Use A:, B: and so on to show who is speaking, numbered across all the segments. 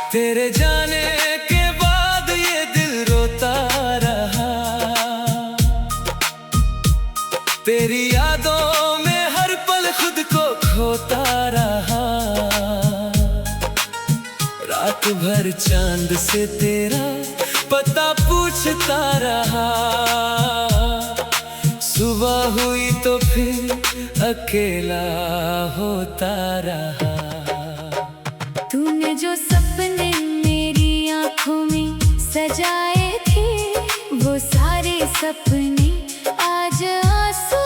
A: तेरे जाने के बाद ये दिल रोता रहा, तेरी यादों में हर पल खुद को खोता रहा। रात भर चांद से तेरा पता पूछता रहा, सुबह हुई तो फिर अकेला होता रहा।
B: तूने जो सपने मेरी आँखों में सजाए थे, वो सारे सपने आज आंसू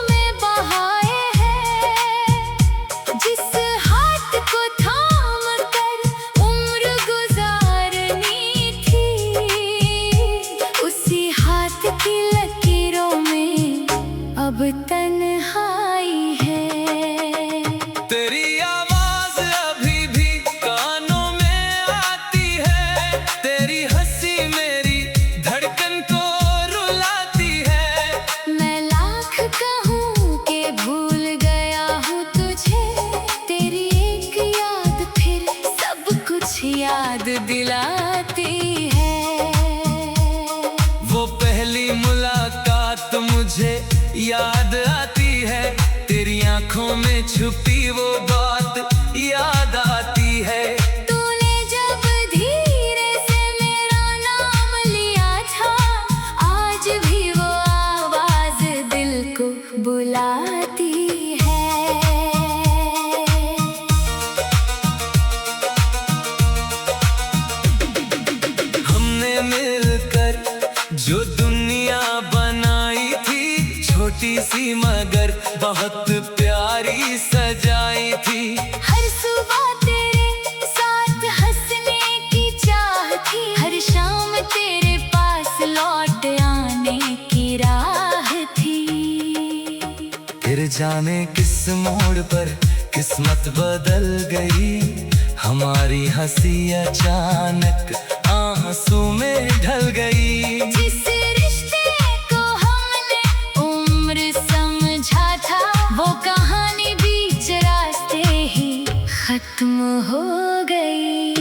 B: में बहाए हैं। जिस हाथ को थाम कर उम्र गुजारनी थी, उसी हाथ की लकीरों में अब तन्हाई है।
A: तेरी आवाज अभी भी कानों में आती है, तेरी हंसी मेरी धड़कन को रुलाती है।
B: मैं लाख कहूँ कि भूल गया हूँ तुझे, तेरी एक याद फिर सब कुछ याद दिलाती है।
A: वो पहली मुलाकात मुझे याद आती है, तेरी आंखों में छुपी वो बात याद आती है।
B: तूने जब धीरे से मेरा नाम लिया था, आज भी वो आवाज दिल को बुलाती है।
A: हमने मिलकर जो दुनिया बनाई थी, छोटी सी मगर बहुत प्यारी सजाई थी।
B: हर सुबह तेरे साथ हंसने की चाह थी, हर शाम तेरे पास लौट आने की राह थी।
A: फिर जाने किस मोड़ पर किस्मत बदल गई, हमारी हंसी अचानक आंसू में ढल गई।
B: जिस रिश्ते को हमने उम्र समझा था, वो कहानी बीच रास्ते ही खत्म हो गई।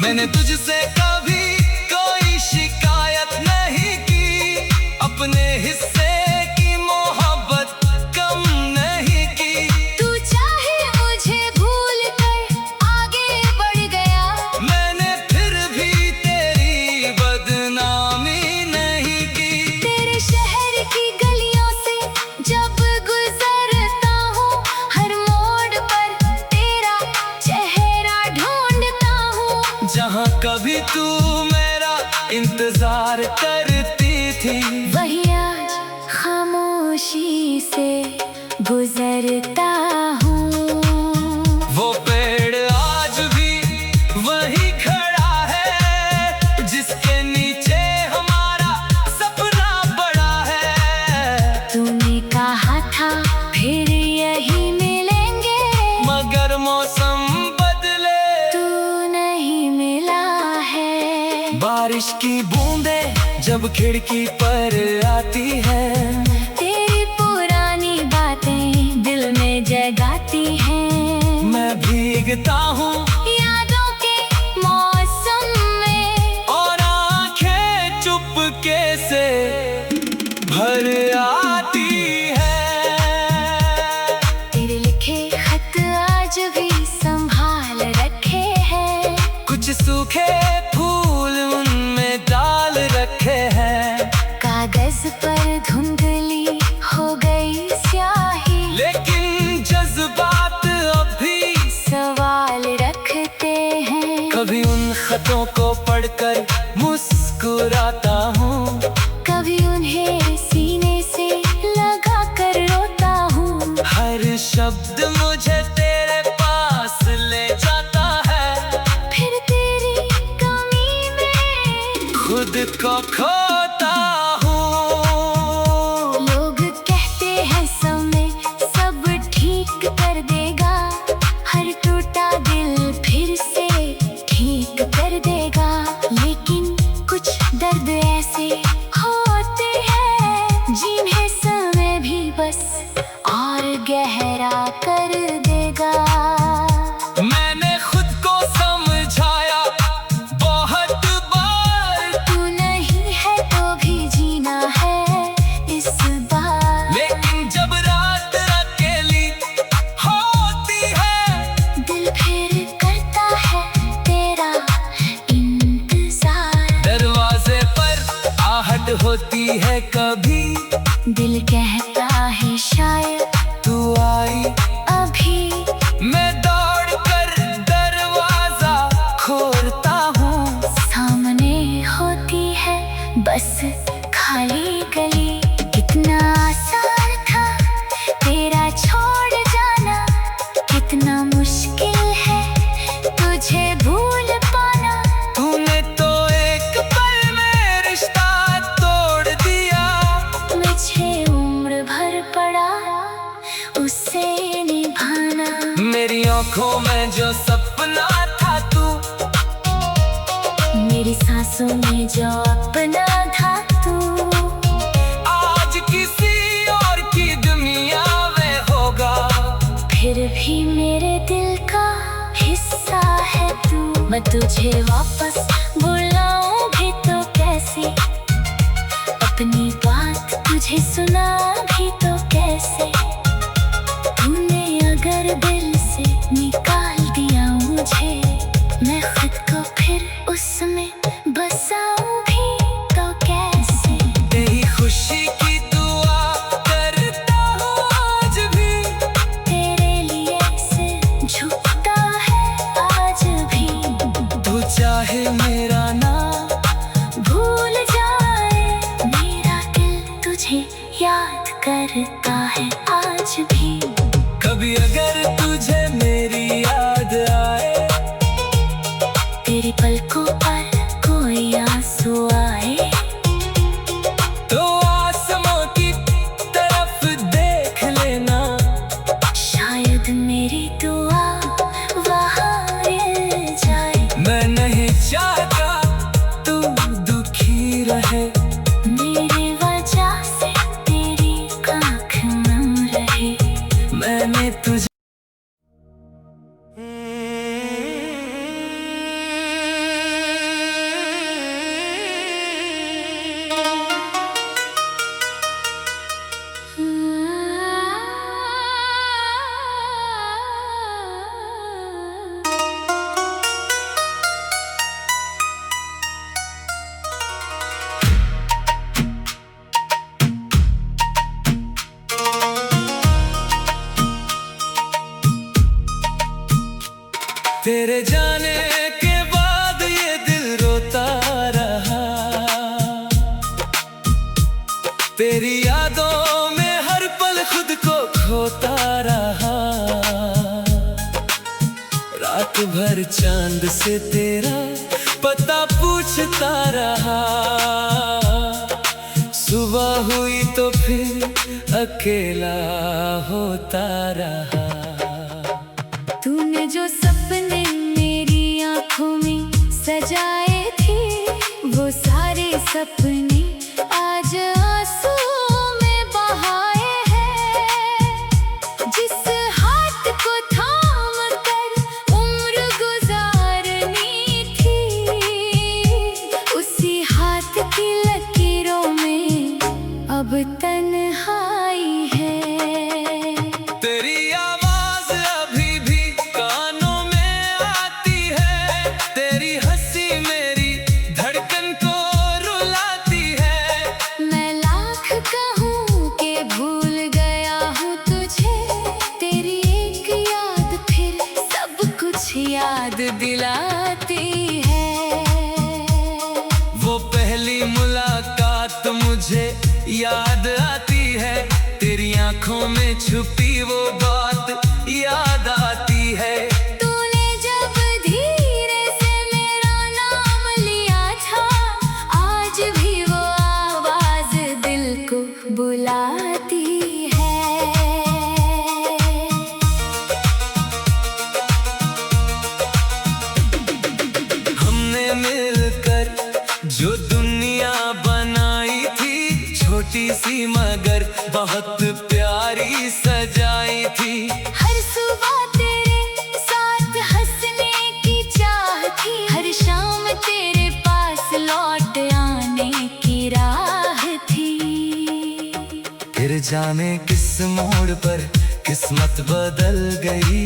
A: मैंने तुझसे कभी कोई शिकायत नहीं की, अपने हिस्से की मोहब्बत कम नहीं की।
B: तू चाहे मुझे भूल कर आगे बढ़ गया,
A: मैंने फिर भी तेरी बदनामी नहीं की।
B: तेरे शहर की गलियों से जब गुजरता हूँ, हर मोड़ पर तेरा चेहरा ढूंढता हूँ।
A: जहाँ कभी तू मेरा इंतजार करती थी,
B: वही आज खामोशी से गुजरता हूँ।
A: वो पेड़ आज भी वही खड़ा है, जिसके नीचे हमारा सपना बड़ा है।
B: तूने कहा था फिर यही मिलेंगे,
A: मगर मौसम बदले,
B: तू नहीं मिला है।
A: बारिश की बूंदें जब खिड़की पर आती है,
B: तेरी पुरानी बातें दिल में जगाती हैं।
A: मैं भीगता हूँ
B: यादों के मौसम में,
A: और आंखें चुपके से भर आती है।
B: तेरे लिखे खत आज भी संभाल रखे हैं,
A: कुछ सूखे फूल उनमें डाल रखे हैं।
B: कागज पर धुंधली हो गई स्याही,
A: लेकिन जज्बात अभी
B: सवाल रखते हैं।
A: कभी उन खतों को पढ़कर मुस्कुराता हूँ,
B: कभी उन्हें सीने से लगा कर रोता हूँ।
A: हर शब्द मुझे तेरे पास ले खोता हूँ।
B: लोग कहते हैं समय सब ठीक कर देगा, हर टूटा दिल फिर से ठीक कर देगा। लेकिन कुछ दर्द ऐसे होते हैं जिन्हें समय भी बस और गहरा कर देगा।
A: मैंने खुद को समझाया बहुत बार,
B: तू नहीं है तो भी जीना है इस बार।
A: लेकिन जब रात अकेली होती है,
B: दिल फिर करता है तेरा इंतजार।
A: दरवाजे पर आहट होती है कभी,
B: दिल कहता है शायद
A: तू आई
B: अभी।
A: मैं दौड़ कर दरवाजा खोलता हूँ।
B: सामने होती है बस खाली गली। कितना आसान था तेरा छोड़ जाना, कितना मुश्किल है तुझे भूल पाना।
A: तूने तो एक पल में रिश्ता तोड़ दिया,
B: मुझे उम्र भर पड़ा उसे निभाना।
A: मेरी आंखों में जो सपना था तू,
B: मेरी सांसों में जो अपना था तू,
A: आज किसी और की दुनिया में होगा।
B: फिर भी मेरे दिल का हिस्सा है तू। मैं तुझे वापस बुलाऊं भी तो कैसे, अपनी बात तुझे सुना भी तो कैसे। तूने अगर दिल से निकाल दिया मुझे, मैं खुद को फिर उसमें बसाऊं भी तो कैसे।
A: तेरी खुशी की दुआ करता हूँ आज भी,
B: तेरे लिए सिर झुकता है आज भी।
A: तू चाहे मेरा नाम
B: भूल जाए मेरा दिल तुझे याद करता है आज भी।
A: कभी अगर तुझे मेरी याद आए,
B: तेरी पलकों पर कोई आंसू आए,
A: तो आसमां की तरफ देख लेना।
B: शायद मेरी दुआ वहाँ मिल जाए।
A: मैं नहीं चाहता तू दुखी रहे,
B: मेरे वजह से तेरी आँख नम रहे।
A: मैंने तुझे तेरे जाने के बाद ये दिल रोता रहा। तेरी यादों में हर पल खुद को खोता रहा। रात भर चांद से तेरा पता पूछता रहा। सुबह हुई तो फिर अकेला होता रहा।
B: तूने जो सपने मेरी आँखों में सजाए थे, वो सारे सपने आज आंसू में बहाए हैं। जिस हाथ को थाम कर उम्र गुजारनी थी, उसी हाथ की लकीरों में अब तन्हाई है।
A: तेरी आवाज अभी भी कानों में आती है। तेरी हंसी मेरी धड़कन को रुलाती है।
B: मैं लाख कहूँ कि भूल गया हूँ तुझे, तेरी एक याद फिर सब कुछ याद दिलाती है।
A: वो पहली मुलाकात मुझे याद आती है। तेरी आंखों में छुपी वो बात याद आती है।
B: तूने जब धीरे से मेरा नाम लिया था, आज भी
A: जाने किस मोड़ पर किस्मत बदल गई,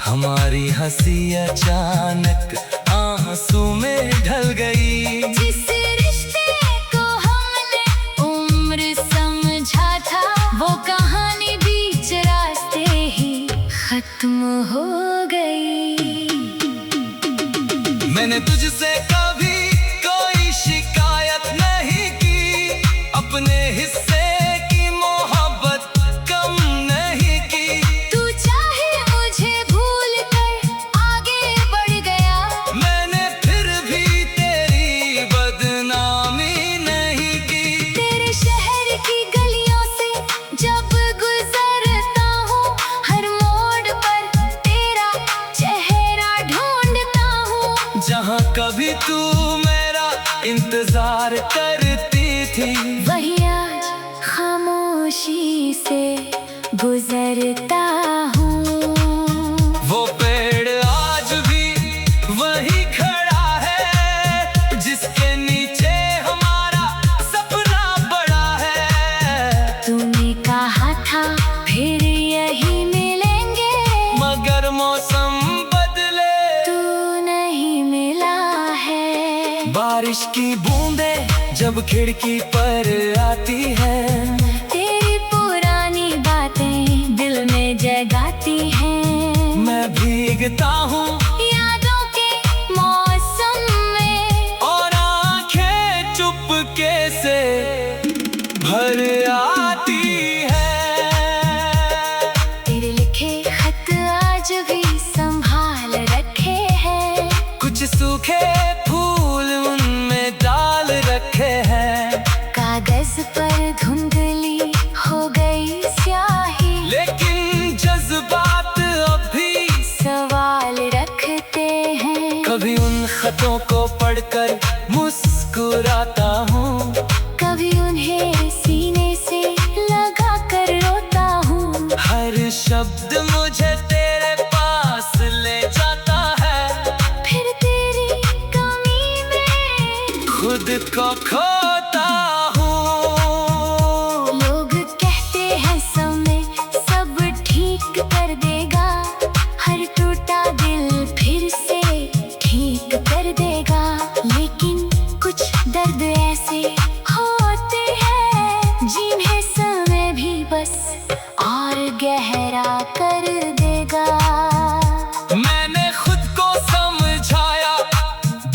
A: हमारी हंसी अचानक आंसू में ढल गई।
B: जिस रिश्ते को हमने उम्र समझा था, वो कहानी बीच रास्ते ही खत्म हो गई।
A: मैंने तुझसे कभी कोई शिकायत नहीं की, अपने हिस्से की मोहब्बत कम नहीं की।
B: तू चाहे मुझे भूल कर आगे बढ़ गया,
A: मैंने फिर भी तेरी बदनामी नहीं की।
B: तेरे शहर की गलियों से जब गुजरता हूँ, हर मोड़ पर तेरा चेहरा ढूंढता हूँ।
A: जहाँ कभी तू मेरा इंतजार करती थी,
B: वही आज खामोशी से गुजरता हूँ।
A: वो पेड़ आज भी वही खड़ा है, जिसके नीचे हमारा सपना बड़ा है।
B: तूने कहा था फिर यही मिलेंगे,
A: मगर मौसम बदले,
B: तू नहीं मिला है।
A: बारिश की बूंदें जब खिड़की पर आती है,
B: तेरी पुरानी बातें दिल में जगाती हैं।
A: मैं भीगता हूँ
B: यादों के मौसम में,
A: और आंखें चुपके से भर आती है।
B: तेरे लिखे खत आज भी संभाल रखे हैं,
A: कुछ सूखे फूल उनमें डाल रखे हैं,
B: कागज पर धुंधली हो गई स्याही,
A: लेकिन जज्बात अभी
B: सवाल रखते हैं।
A: कभी उन खतों को पढ़कर मुस्कुराता हूँ,
B: कभी उन्हें सीने से लगा कर रोता हूँ।
A: हर शब्द मुझे तेरे पास ले जाता है,
B: फिर तेरी कमी में
A: खुद को खोता हूँ।
B: लोग कहते हैं समय सब ठीक कर देगा, हर टूटा दिल फिर से ठीक कर देगा। लेकिन कुछ दर्द ऐसे होते हैं जिन्हें समय भी बस और गहरा कर देगा।
A: मैंने खुद को समझाया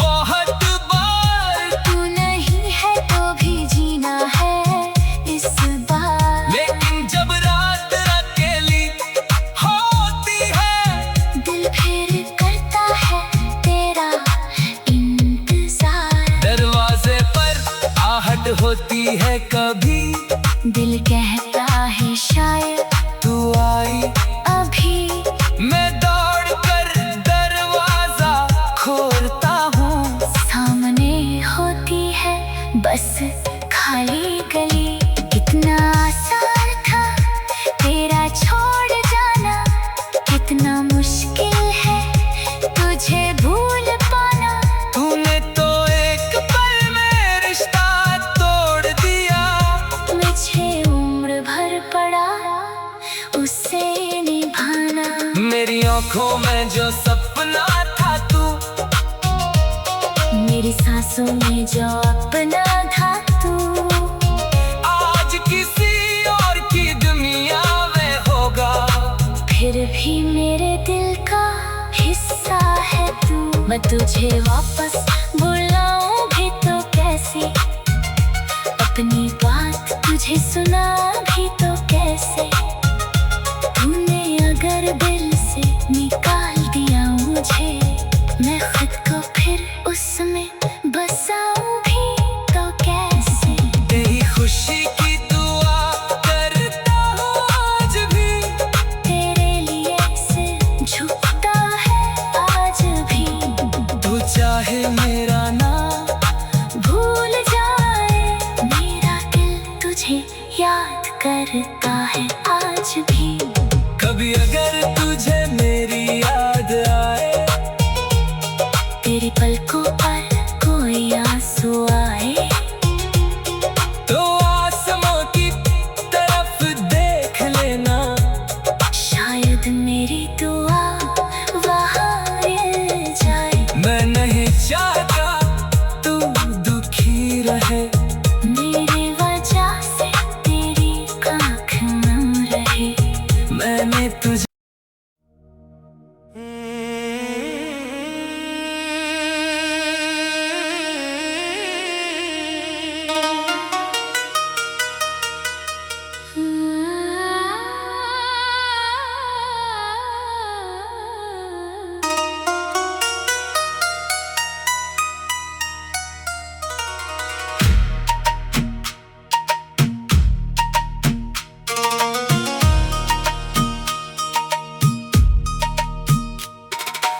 A: बहुत बार,
B: तू नहीं है तो भी जीना है इस बार।
A: लेकिन जब रात अकेली होती है,
B: दिल फिर करता है तेरा इंतजार।
A: दरवाजे पर आहट होती है कभी,
B: दिल कहता है शायद
A: तू आई।
B: अभी,
A: मैं दौड़ कर दरवाजा खोलता हूँ,
B: सामने होती है बस खाली गली। कितना आसान था तेरा छोड़ जाना, कितना मुश्किल है तुझे भूल पाना।
A: तूने तो एक पल में रिश्ता तोड़ दिया,
B: मुझे उम्र भर पड़ा उसे निभाना।
A: मेरी आंखों में जो सपना था तू,
B: मेरी सांसों में जो अपना था तू,
A: आज किसी और की दुनिया में होगा।
B: फिर भी मेरे दिल का हिस्सा है तू। मैं तुझे वापस बुलाऊं भी तो कैसे, अपनी बात तुझे सुना भी तो कैसे। तूने अगर दिल से निकाल दिया मुझे, मैं खुद को फिर उसमें बसाऊं भी तो कैसे।
A: तेरी खुशी की दुआ करता हूँ आज भी,
B: तेरे लिए सिर झुकता है आज भी।
A: तू चाहे मेरा नाम
B: भूल जाए मेरा दिल तुझे याद कर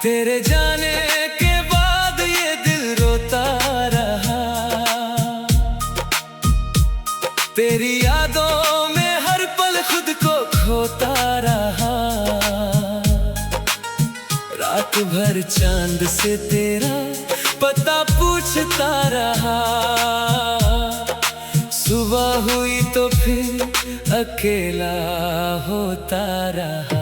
A: तेरे जाने के बाद ये दिल रोता रहा, तेरी यादों में हर पल खुद को खोता रहा। रात भर चांद से तेरा पता पूछता रहा, सुबह हुई तो फिर अकेला होता रहा।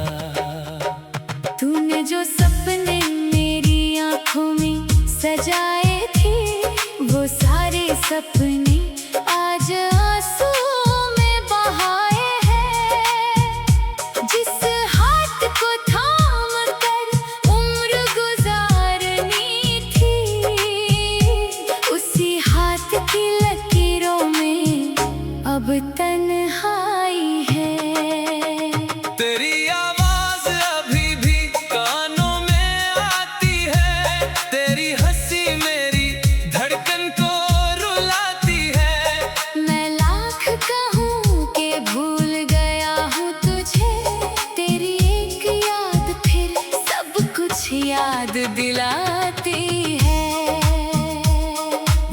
B: तूने जो सपने मेरी आंखों में सजाए थे, वो सारे सपने आज आंसुओं में बहाए हैं। जिस हाथ को थाम कर उम्र गुजारनी थी, उसी हाथ की लकीरों में अब तन्हाई है।
A: तेरी आवाज अभी भी कानों में आती है, तेरी हंसी मेरी धड़कन को रुलाती है।
B: मैं लाख कहूँ कि भूल गया हूँ तुझे, तेरी एक याद फिर सब कुछ याद दिलाती है।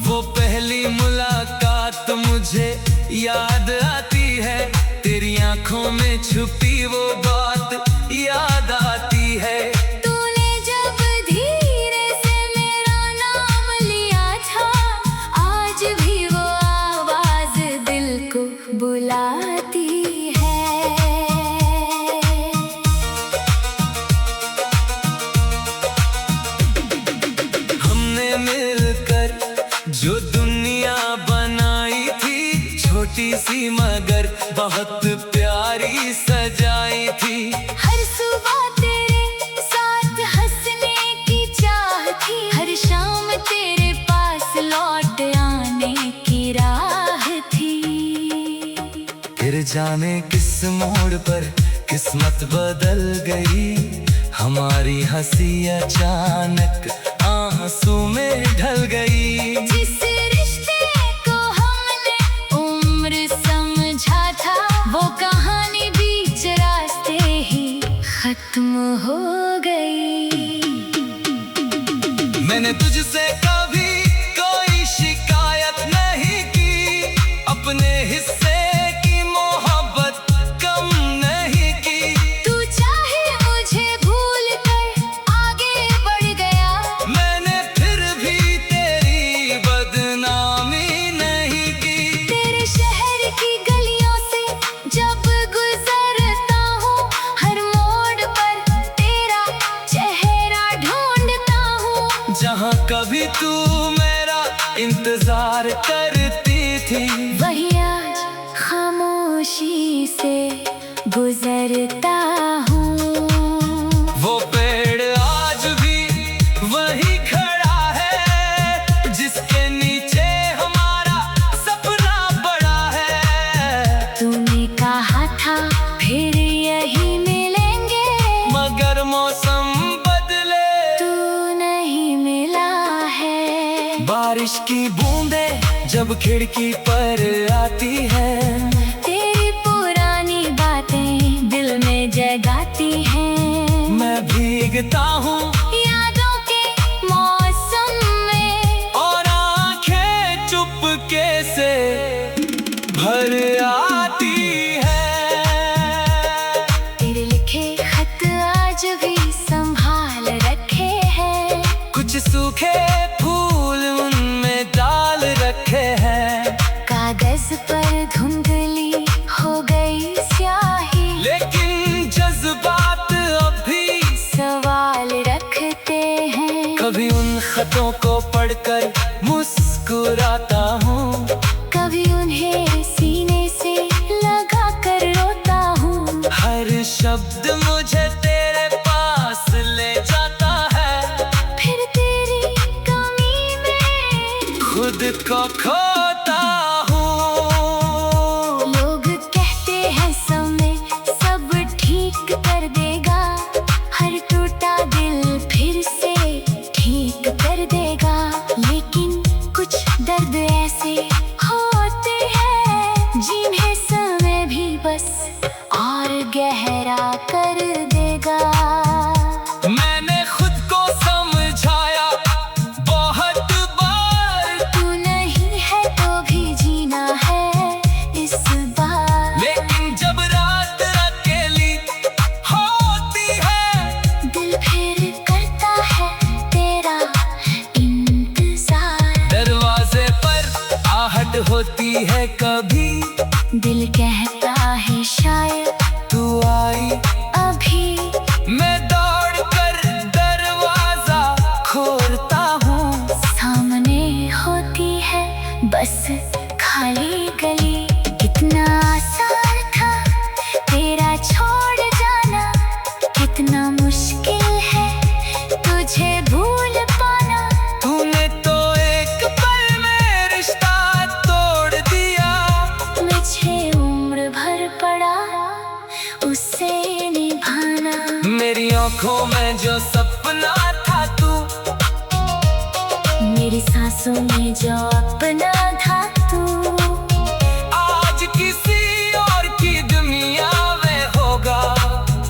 A: वो पहली मुलाकात मुझे याद आती है, तेरी आंखों में छुपी वो बात याद आती है।
B: तूने जब धीरे से मेरा नाम लिया था, आज भी वो आवाज दिल को बुलाती है।
A: हमने मिलकर जो दुनिया बनाई थी, छोटी सी मगर बहुत प्यारी सजाई थी।
B: हर सुबह तेरे साथ हंसने की चाह थी, हर शाम तेरे पास लौट आने की राह थी।
A: फिर जाने किस मोड़ पर किस्मत बदल गई, हमारी हंसी अचानक आंसू में ढल गई।
B: जिस रिश्ते को हमने उम्र समझा था, वो कहानी बीच रास्ते ही खत्म हो गई।
A: मैंने तुझसे कभी कोई शिकायत नहीं की, अपने हिस्से की मोहब्बत कम नहीं की।
B: तू चाहे मुझे भूल कर आगे बढ़ गया,
A: मैंने फिर भी तेरी बदनामी नहीं की।
B: तेरे शहर की गलियों से जब गुजरता हूँ, हर मोड़ पर तेरा चेहरा ढूंढता हूँ।
A: जहाँ कभी तू मेरा इंतजार करती थी,
B: वही आज खामोशी से गुजरता हूँ।
A: वो पेड़ आज भी वही खड़ा है, जिसके नीचे हमारा सपना बड़ा है।
B: तूने कहा था फिर यही मिलेंगे,
A: मगर मौसम बदले,
B: तू नहीं मिला है।
A: बारिश की बूंदें जब खिड़की पर आती है,
B: तेरी पुरानी बातें दिल में जगाती हैं।
A: मैं भीगता हूँ
B: यादों के मौसम में,
A: और आंखें चुपके से भर आती है।
B: तेरे लिखे खत आज भी संभाल रखे हैं,
A: कुछ सूखे फूल उनमें डाल रखे हैं।
B: कागज पर धुंधली हो गई स्याही,
A: लेकिन जज्बात अभी
B: सवाल रखते हैं।
A: कभी उन खतों को पढ़कर मुस्कुराता हूँ,
B: कभी उन्हें सीने से लगा कर रोता हूँ।
A: हर शब्द मुझे तेरे पास ले को खोता हूँ।
B: लोग कहते हैं समय सब ठीक कर देगा, हर टूटा दिल फिर से ठीक कर देगा। लेकिन कुछ दर्द ऐसे होते हैं जिन्हें समय भी बस और गहरा कर देगा।
A: मैंने खुद को समझाया बहुत बार,
B: तू नहीं है तो भी जीना है इस बार।
A: लेकिन जब रात अकेली होती है,
B: दिल फिर करता है तेरा इंतजार।
A: दरवाजे पर आहट होती है कभी,
B: दिल कहता है शायद
A: तू आई
B: अभी।
A: मैं दौड़ कर दरवाजा खोलता हूँ।
B: सामने होती है बस खाली गली। कितना आसान था तेरा छोड़ जाना, कितना मुश्किल है तुझे भूल पाना।
A: तूने तो एक पल में रिश्ता तोड़ दिया,
B: मुझे उम्र भर पड़ा उसे निभाना।
A: मेरी आंखों में जो सपना था तू,
B: मेरी सांसों में जो अपना था तू,
A: आज किसी और की दुनिया में होगा।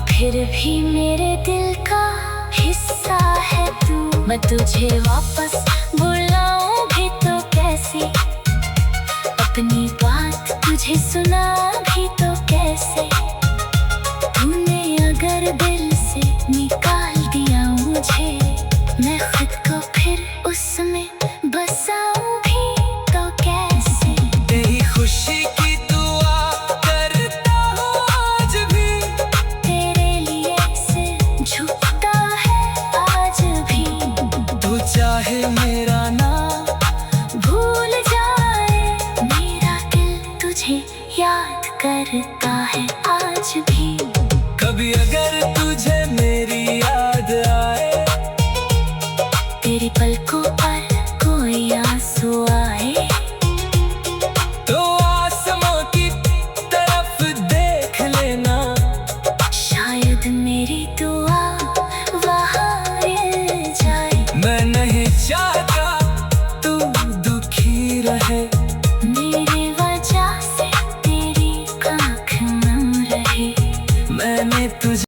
B: फिर भी मेरे दिल का हिस्सा है तू। मैं तुझे वापस बुलाऊं भी तो कैसे, अपनी बात तुझे सुना भी तो कैसे। तूने अगर दिल से निकाल दिया मुझे, मैं खुद को फिर उसमें बसाऊं भी तो कैसे।
A: तेरी खुशी की दुआ करता हूँ आज भी,
B: तेरे लिए सिर झुकता है आज भी।
A: तू चाहे मेरा नाम
B: भूल जाए मेरा दिल तुझे याद करता है आज भी।
A: कभी अगर तुझे मेरी याद आए,
B: तेरी पलकों पर कोई आंसू आए,
A: तो आसमां की तरफ देख लेना।
B: शायद मेरी दुआ